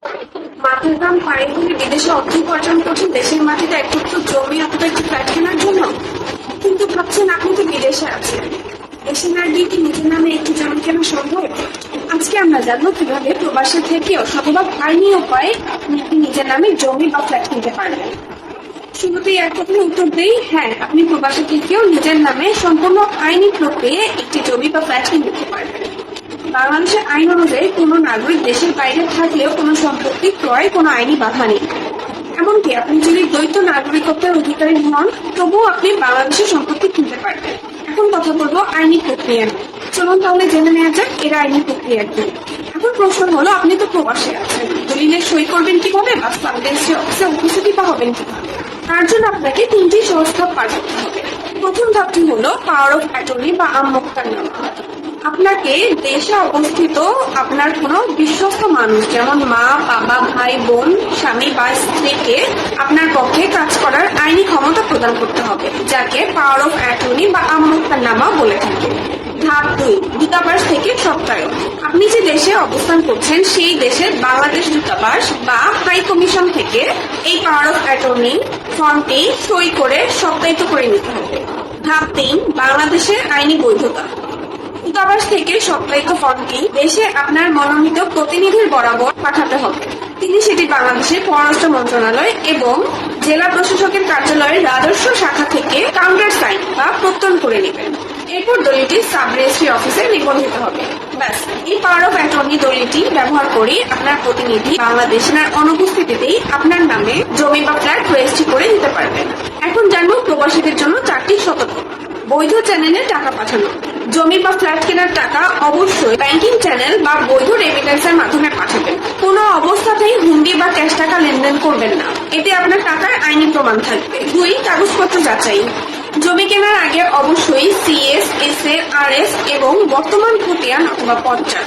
মাথার দাম পায়ে হলে বিদেশে অর্থ উপার্জন করছেন দেশের মাটিতে এক টুকরো জমি অথবা একটি ফ্ল্যাট কেনার জন্য। কিন্তু ভাবছেন আপনি তো বিদেশে আছেন, দেশে না গিয়ে কি নিজের নামে একটি জমি কেনা সম্ভব? আজকে আমরা জানবো কিভাবে প্রবাসে থেকেও শতভাগ আইনি উপায়ে আপনি নিজের নামে জমি বা ফ্ল্যাট কিনতে পারবেন। শুরুতেই এক কথায় উত্তর দেই, হ্যাঁ, আপনি প্রবাসে থেকেও নিজের নামে সম্পূর্ণ আইনি প্রক্রিয়ায় একটি জমি বা ফ্ল্যাট কিনতে পারবেন। বাংলাদেশের আইন অনুযায়ী কোনো নাগরিক দেশের বাইরে থাকলেও কোনো সম্পত্তি ক্রয় কোনো আইনি বাধা নেই। এমনকি আপনি যদি দ্বৈত নাগরিকত্বের অধিকারী হন, তবুও আপনি বাংলাদেশের সম্পত্তি কিনতে পারবেন। এখন কথা বলবো আইনি প্রক্রিয়া নিয়ে। চলুন তাহলে জেনে নেওয়া যাক এর আইনি প্রক্রিয়া কি। এখন প্রশ্ন হলো, আপনি তো প্রবাসে আছেন, দলিলে সই করবেন কিভাবে বা বাংলাদেশে অফিসে উপস্থিতি হবেন কিভাবে? তার জন্য আপনাকে তিনটি সহজ ধাপ পার করতে হবে। প্রথম ধাপটি হলো পাওয়ার অফ অ্যাটর্নি বা আমোক্তারনামা। আপনাকে দেশে অবস্থিত আপনার কোনো বিশ্বস্ত মানুষ, যেমন মা, বাবা, ভাই, বোন, স্বামী বা স্ত্রীকে আপনার পক্ষে কাজ করার আইনি ক্ষমতা প্রদান করতে হবে, যাকে পাওয়ার অফ অ্যাটর্নি বা আমোক্তারনামা বলে থাকে। ধাপ 2, দূতাবাস থেকে সত্যায়ন। আপনি যে দেশে অবস্থান করছেন সেই দেশের বাংলাদেশ দূতাবাস বা হাই কমিশন থেকে এই পাওয়ার অফ অ্যাটর্নি ফর্মটি সই করে সত্যায়িত করে নিতে হবে। ধাপ 3, বাংলাদেশের আইনি বৈধতা। দূতাবাস থেকে সত্যায়িত ফর্মটি দেশে আপনার মনোনীত প্রতিনিধির বরাবর পাঠাতে হবে। তিনি সেটি বাংলাদেশের পররাষ্ট্র মন্ত্রণালয় এবং জেলা প্রশাসকের কার্যালয়ের রাজস্ব শাখা থেকে কাউন্টার সাইন বা প্রত্যয়ন করে নেবেন। এরপর দলিলটি সাব রেজিস্ট্রি অফিসে নিবন্ধিত হবে। ব্যাস, এই পাওয়ার অফ অ্যাটর্নি দলিলটি ব্যবহার করে আপনার প্রতিনিধি বাংলাদেশের অনুপস্থিতিতেই আপনার নামে জমি বা ফ্ল্যাট রেজিস্ট্রি করে দিতে পারবেন। এখন জানবো প্রবাসীদের জন্য 4টি সতর্কতা। বৈধ চ্যানেলে টাকা পাঠানো। জমি বা ফ্ল্যাট কেনার টাকা অবশ্যই ব্যাংকিং চ্যানেল বা বৈধ রেমিটেন্সের মাধ্যমে পাঠাবেন। কোনো অবস্থাতেই হুন্ডি বা ক্যাশ টাকা লেনদেন করবেন না, এতে আপনার টাকার আইনি প্রমাণ থাকবে। 2, কাগজপত্র যাচাই। জমি কেনার আগে অবশ্যই সিএস, এসএ, আরএস এবং বর্তমান খতিয়ান অথবা পর্চা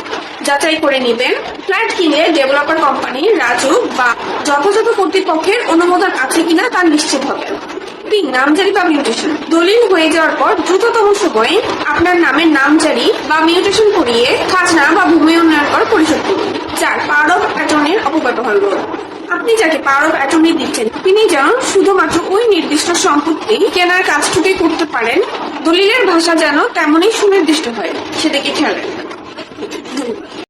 যাচাই করে নেবেন। ফ্ল্যাট কিনলে ডেভেলপার কোম্পানি, রাজুক বা যথাযথ কর্তৃপক্ষের অনুমোদন আছে কিনা তা নিশ্চিত হবে। 3, নামজারি বা মিউটেশন। দলিল হয়ে যাওয়ার পর দ্রুততম সময়ে আপনার নামের নামজারি বা মিউটেশন করিয়ে খাজনা বা ভূমি উন্নয়ন কর পরিশোধ করুন। 4, পাওয়ার অফ অ্যাটর্নির অপব্যবহার রোধ। আপনি যাকে পাওয়ার অফ অ্যাটর্নি দিচ্ছেন তিনি যেন শুধুমাত্র ওই নির্দিষ্ট সম্পত্তি কেনার কাজটুকুই করতে পারেন, দলিলের ভাষা যেন তেমনই সুনির্দিষ্ট হয়, সেদিকে খেয়াল রাখবেন। ধন্যবাদ।